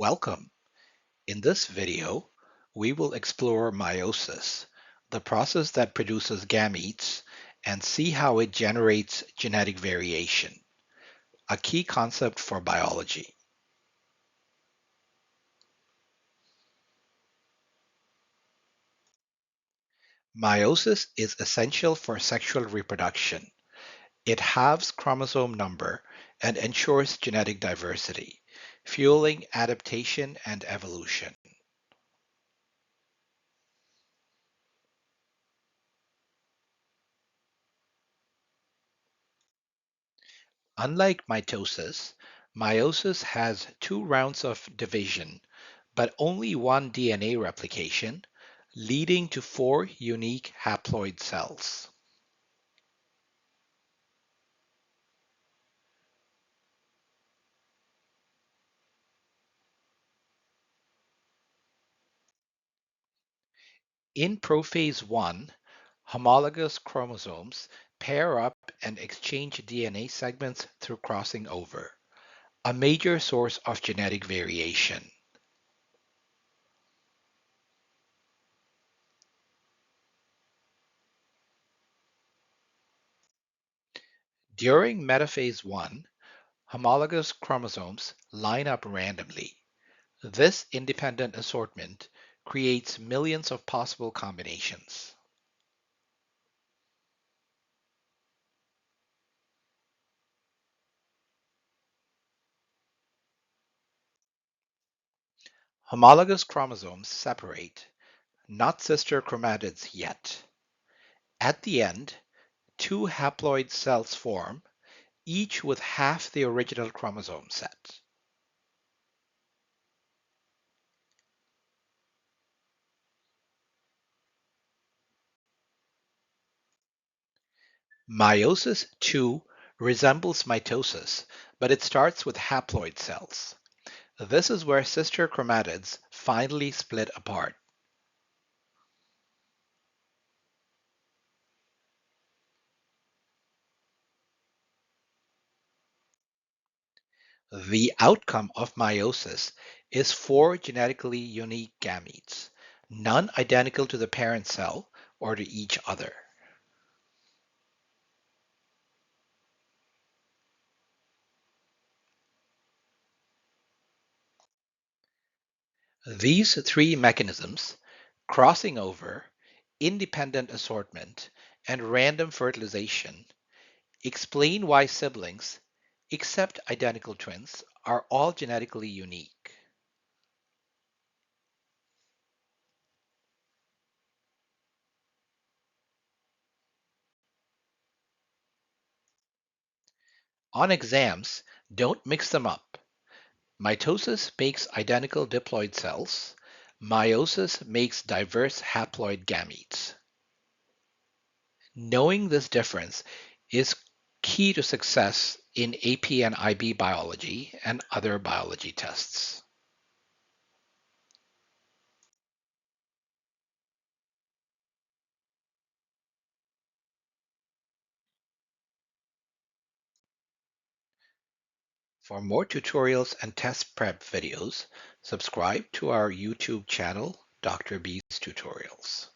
Welcome. In this video, we will explore meiosis, the process that produces gametes, and see how it generates genetic variation, a key concept for biology. Meiosis is essential for sexual reproduction. It halves chromosome number and ensures genetic diversity, fueling adaptation and evolution. Unlike mitosis, meiosis has two rounds of division, but only one DNA replication, leading to four unique haploid cells. In prophase 1, homologous chromosomes pair up and exchange DNA segments through crossing over, a major source of genetic variation. During metaphase 1, homologous chromosomes line up randomly. This independent assortment creates millions of possible combinations. Homologous chromosomes separate, not sister chromatids yet. At the end, two haploid cells form, each with half the original chromosome set. Meiosis, too, resembles mitosis, but it starts with haploid cells. This is where sister chromatids finally split apart. The outcome of meiosis is four genetically unique gametes, none identical to the parent cell or to each other. These three mechanisms, crossing over, independent assortment, and random fertilization, explain why siblings, except identical twins, are all genetically unique. On exams, don't mix them up. Mitosis makes identical diploid cells. Meiosis makes diverse haploid gametes. Knowing this difference is key to success in AP and IB biology and other biology tests. For more tutorials and test prep videos, subscribe to our YouTube channel, Dr. B's Tutorials.